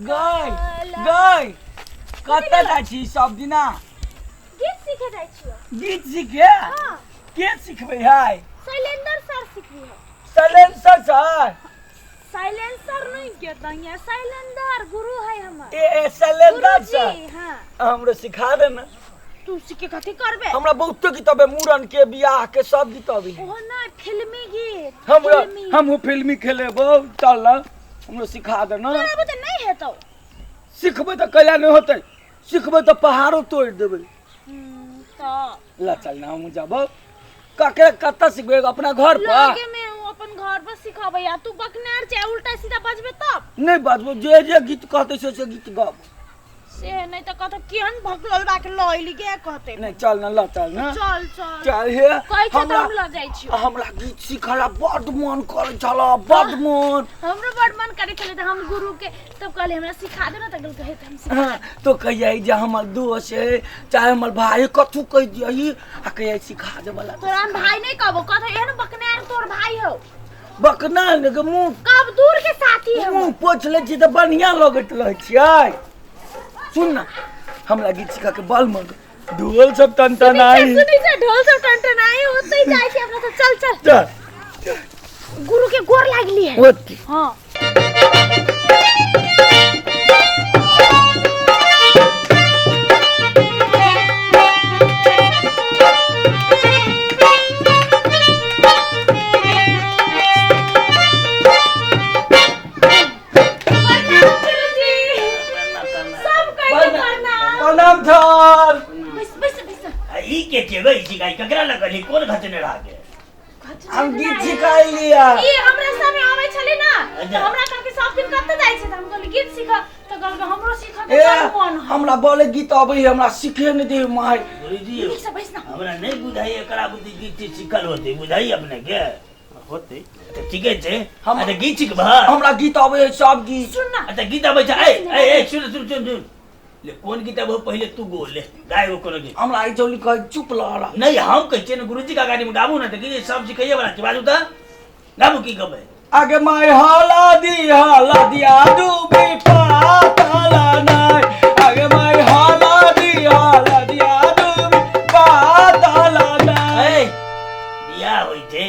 गई गई कतऽ जाइ छी सब दिना गीत सीखे जाइ छियो। गीत सीखे हां के सिखबै है शैलेंद्र सर सिखबी है। शैलेंद्र सर साइलेंसर नहीं के तंगे शैलेंद्र गुरु है हमर। ए शैलेंद्र सर हां हमरो सिखा दे ना। तू सीखे कथि करबे? हमरा बहुत गीत अबे मूरन के बियाह के सब गीत अबे। ओहो ना फिल्मी गीत हमरा हम फिल्मी खेलेबो चल ना हमरो सिखा दे ना। तोरा बते नहीं हेतौ। सिखबै त कैला नहीं होतै सिखबै त पहाड़ो तोड़ देबै। तो ला चल ना हम जाबो कके कत्ता सिखबै अपना घर पर लागे में अपन घर पर सिखाबै या तू बकनार छै उल्टा सीधा बजबे तब नहीं बाजबो जे जे गीत कहते से गीत गाब से नहीं तो कहत केहन भगलोल बा के लइली के कहते नहीं चल ना ला चल ना चल चल चल हे कहै छ त हम ल जाइ छी। हमरा गीत सिखला बड मन करे छला बड मन हमरो बड मन करे छले त हम गुरु के तब कहले हमरा सिखा दे ना त गल कहे त हम सिखा तो कहिए जे हमर दोस्त है चाहे हमर भाई कथु कह दियही आ कहिए सिखा दे वाला तोरा भाई नहीं कहबो कहत एहन बकनार तोर भाई हो बकना के मुंह कब दूर के साथी है मुंह पोछ ले छी त बढ़िया लगत रह छियै। सुन ना हमरा गीत सिखा के बल मग ढोल सब टनटनाई सुनी से ढोल सब टनटनाई होते जाय छी अपना तो चल चल गुरु के गोर लागली है। ओके हां के गई सिखाई ककरा लगली कोन घटने रागे हम गीत सिखाई लिया ई हमरा सामने आवे छले ना तो हमरा कह के सब दिन कत जाय छै त हम कहली गीत सीख त कहल के हमरो सीख के मन हमरा बोले गीत अबै हमरा सिखे न दे माय गुरुजी ठीक से बैस ना हमरा नहीं बुझाई एकरा बुद्धि गीत सिखल होते बुझाई अपने के होते त ठीके छै हम त गीत सिखबा हमरा गीत अबै सब गीत सुन ना त गीत अबै छै ए सुन सुन सुन ले कौन गीत अब पहले तू बोल ले गाय वो कोनो गीत हमरा आई चोली कह चुप लहरा नहीं हम कहै छै न गुरुजी का गाड़ी में गाबू ना त गीत सब सिखैए वाला छै बाजू त गाबू की गबे आगे माय हाला दिया डूबी पाताला नाय आगे माय हाला दिया डूबी पाताला नाय बियाह होई छै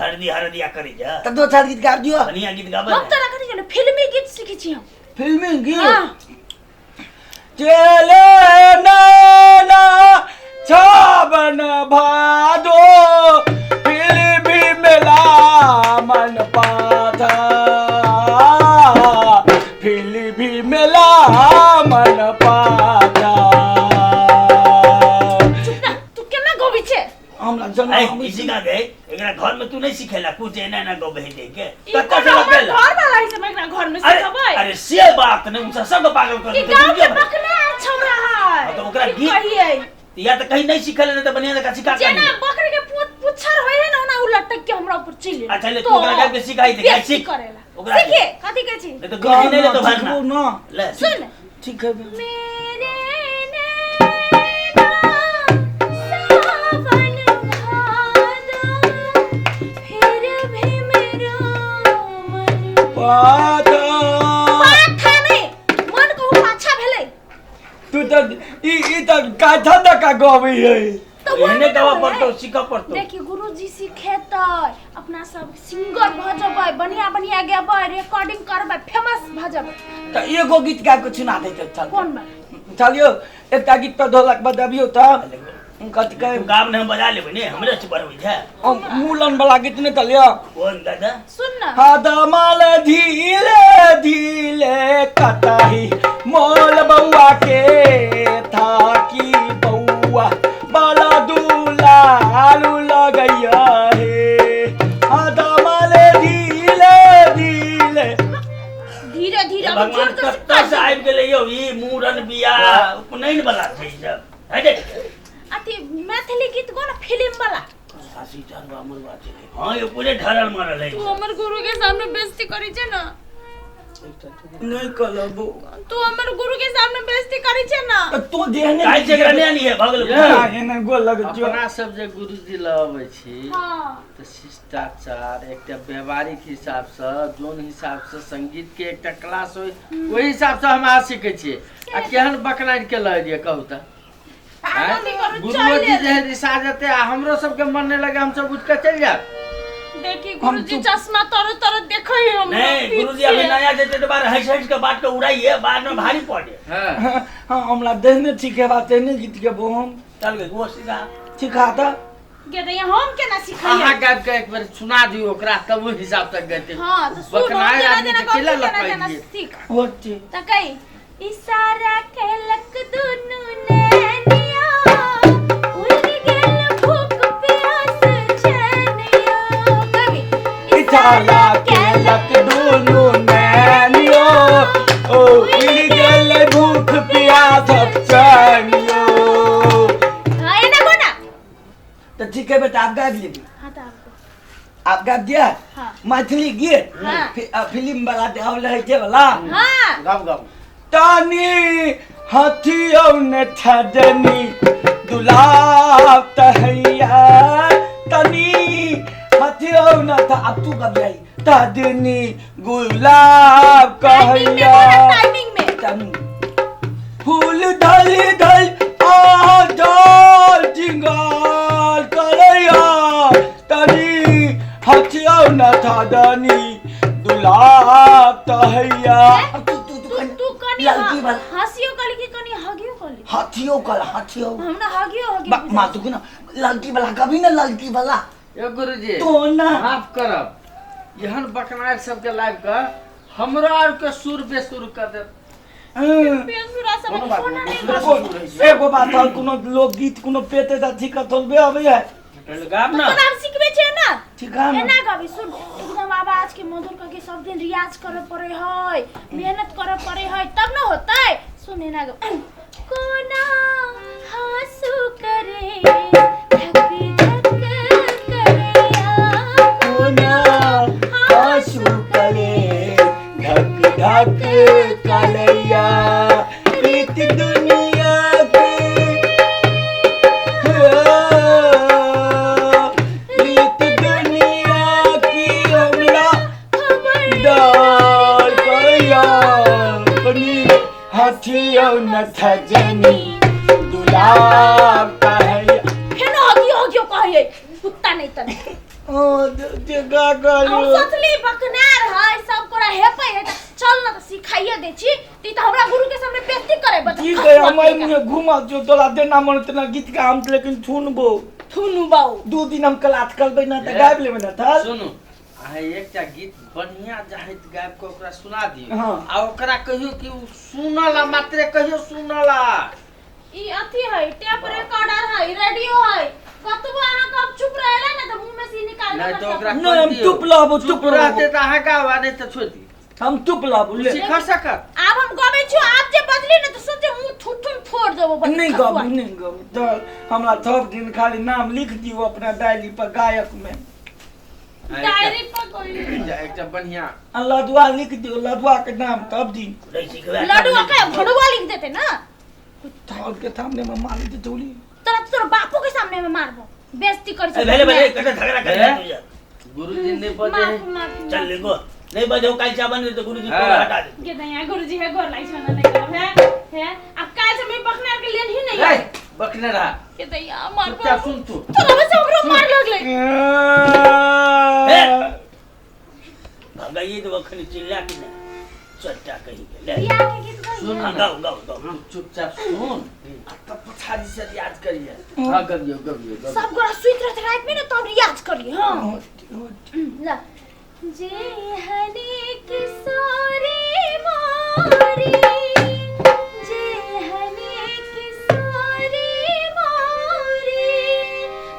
हरदिया करी जा त दो चार गीत गा दियो बढ़िया गीत गाबे हम तोरा कथि गेलो फिल्मी गीत सीखे छी हम फिल्मी गीत हां चले नैना छाबन भादो फिल्मी मेला मन पाथा फिल्मी मेला मन पाथा चुप ना तू केना गोबी छे हमरा जना हम इसी का गए एकरा घर में तू नहीं सिखेला कुछ एना ना गो भेजे के कत से लगेला घर वाला है से मैं घर में सिखबै अरे से बात नहीं उनसे सब पागल कर ई गांव के बकना छौरा है तो ओकरा गीत कहिए या तो कहीं नहीं सिखल न तो बढ़िया का सिखा जेना बकरी के पुच्छर होय है ना ना उलट के हमरा ऊपर चिल्ले अच्छा ले तू ओकरा जाके सिखाई दे गाय सीख करेला ओकरा सीखे कथि के छी नहीं तो गुरुजी नहीं ले तो भरना ना ले सुन ठीक है मेरे नैना सावन भादो फिर भी मेरा मन पाथा पाथा नहीं मन को पाछा भेलै तू त ई त गाथा तक गबै है तो एने दवा पड़तो सीखा पड़तो देखिए गुरुजी सिखेतै अपना सब सिंगर भ जबै बढ़िया गेबै रिकॉर्डिंग करबै फेमस भ जबै त एगो गीत गा के सुना दे चल कोन बा चलियो एकटा गीत पर ढोलक बजाबियो त कथि कहे गाम ने हम बजा लेबै ने हमरे से पर होई है मूलन वाला गीत ने चलियो कौन दादा सुन ना हादमाल धीले धीले कतही मोल बउआ के था की बउआ बाला दुलालू लगैया हे हादमाल धीले धीले धीरे धीरे अब जोर भगवान जोर कत्ता से आबि गेलै यौ ई मूरन बियाह उपनयन वाला छै सब हटे अति मैथिली गीत गाना फिल्म वाला सासी चरवा मरवा छै हां ये पूरे ढरल मारल है तू हमर गुरु के सामने बेइज्जती करै छै ना नहीं कलबो तू हमर गुरु के सामने बेइज्जती करी छै ना तो देहने काई झगड़ा नहीं है भगल एने गोल लग जो अपना सब जे गुरुजी लबै छी हां तो शिष्टाचार एकटा व्यवहारिक हिसाब से जोन हिसाब से संगीत के एकटा क्लास होय ओहि हिसाब से हम आ सीखे छी आ केहन बकनाइन के ल दिए कहू त गुरुजी जे रिसा जते आ हमरो सब के मन नहीं लगे हम सब उठ के चल जात देखी गुरुजी चश्मा तर देखै हम नहीं गुरुजी अभी नया देते तो बार हंस हंस के बात को उड़ाइए बाद में भारी पड़े हां हां हमरा देहने ठीक है बात है नहीं गीत के वो हम चल गए वो सीधा सिखाता गे दैया हम केना सिखाइए अहाँ गाब के एक बार सुना दियो ओकरा तब ओहि हिसाब तक गते हां तो सुन बकनाइ आदमी के केला केना लपाई सीख होते त कई इशारा केलक दुनु नैनिया उड़ गेल भूख प्यास चैनिया कभी इशारा केलक दुनु नैनियो ओ उड़ गेल भूख प्यास चैनियो हां एना कोना तो ठीक है बेटा आप गा लीजिए हां त आपको आप गा दिया हाँ। मैथिली गीत हाँ। फिल्म वाला देखावल है के वाला हां गाब गाब तानी हाथियों ने ठदनी दुलाब तहैया तनी हाथियों न था अब तू कब जाई ठदनी गुलाब कहैया टाइमिंग में तनी फूल धल धल आ डोल जिंगाल करैया तनी हाथियों न ठदनी दुलाब तहैया तू कनी लड़की वाला हंसियो कली की कनी हगियो कली हाथियों हमना हगियो हगी माँ तू ना लड़की वाला कभी ना लड़की वाला ए गुरुजी तो ना माफ करब यहन बकनार सब के लाइव का हमरा और के सुर बेसुर कर दे बेसुरा सब कोनो बात कोना नहीं, नहीं बेसुरा एगो बात और कोनो लोकगीत कोनो पेटे ता ठीक थोलबे आवे है गाब ना कोना सिखबे छै ना ठीक है ना एना गाबी सुन एकदम आवाज के मधुर करके सब दिन रियाज करे पड़े है मेहनत करे पड़े है तब ना होता है सुन एना कोना हासु करे धक धक करेया कोना आंसू करे धक धक कलैया प्रीत दुनिया की प्रीत दुनिया की हमरा डाल कलैया कनी हाथियों न ठजनी दुलाब कहैया फेनो हगियो कहिए कुत्ता नहीं तने ओ जगा हम गलो सोचली बकनार है सब कोरा हेपै है चल ना सिखाइए दे छी ती तो हमरा गुरु के सामने बेइज्जती करे बता ठीक है हमारे मुझे घुमा जो तोला देना मन तना गीत का हम लेकिन सुनबो थुनु बाऊ 2 दिन हम क्लास करबै ना त गाइब लेबै ना था सुनु अहाँ एकटा गीत बढ़िया जाहित गाब के ओकरा सुना दियो हाँ। आ ओकरा कहियो कि उ सुनला मात्रे कहियो सुनला ई अथी है टेप रिकॉर्डर है रेडियो है कतबो अहाँ कब चुप रहेला ना त मुंह में से निकाल नहीं तो ओकरा नहीं, हम चुप लाबो, चुप रहते लाबो। त अहाँ गावा नहीं त छोड़ दी हम चुप लाबो ले सिखा सकत अब हम गबे छु आप जे बदली ना तो सोचे मुंह थुथुन फोड़ देबो बस नहीं गब नहीं गब तो हमरा सब दिन खाली नाम लिख दियो अपना डायरी पर गायक में डायरी पर कोई एकटा बढ़िया लडुआ लिख दियो लडुआ के नाम तब दिन नहीं सीखवा लड्डू का भड़वा लिख देते ना थाल के सामने में मार दे चोली तोर बापू के सामने में मारबो बेइज्जती कर ए भले भले कटा झगड़ा कर ले तुझे गुरुजी ने बजे चल ले गो नहीं बजे काल चाबन तो गुरुजी को हाँ। हटा दे के दैया गुरुजी है गोर लाई छना नहीं करब है अब काल से मैं बकनार के लेन ही नहीं ए है बकने रहा के दैया मार क्या सुन तू तो बस ओकरो मार लगले भगाइए तो वखनी चिल्ला के ना चट्टा कहीं के ले बियाह के गीत गाइए सुन हाँ, गाओ गाओ गाओ चुपचाप सुन तब पछाड़ी से याद करिए हां गबियो सब गोरा सुइत रहते रात में ना तब रियाज करिए हां ला जे हनी किशोरी मोरी जे हनी किशोरी मोरी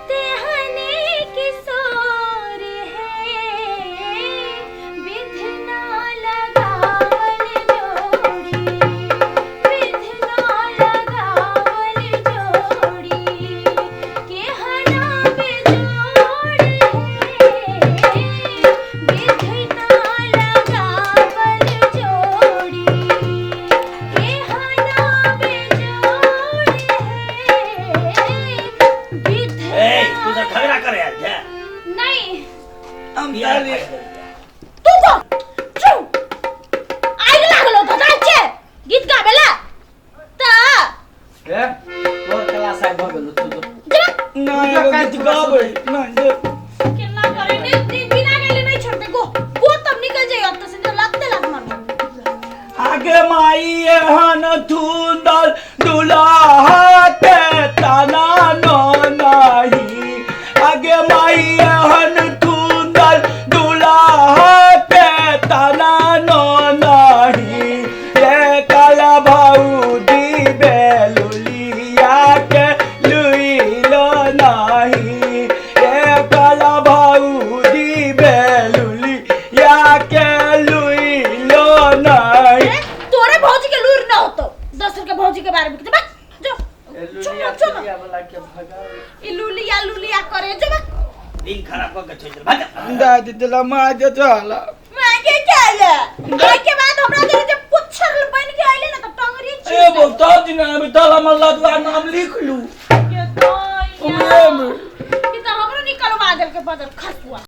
ते हनी किशोरी है विधना लगावल जोड़ी विधना लगावल जोड़ी के हना बेजोड़ है विधना लगावल ए तोर क्लास आइ भ गेलो तू नहीं एगो गीत गाबै नहीं दे केना करे ने बिना गेले नहीं छोड़ते गो तब निकल जाई अब तो से लगते लग मन आगे माई एहन थुंदल दुल्हा के तना नो नाही आगे माई एहन थुंदल दुल्हा के तना नो नाही ये काला भाऊदी बेलुलिया के लुइलो नाही ये काला भाऊदी बेलुलिया के लुइलो नाही तोरे भौजी के लूर ना होतो दूसर के भौजी के बारे में बस जो लुलिया चुप लुलिया वाला के भगा ई लुलिया करे जो बस दिन खराब करके छोड़ दे भाग दादी तेला माज चला मांगे चले आई के बाद हमरा के जब पुच्छर बन के आइले ना तो टंगरी छी ए बता दिन अभी ताला मल्ला का नाम लिख लू के तो उमरे में कि तो हमरो निकलवा देल के बदल खसुआ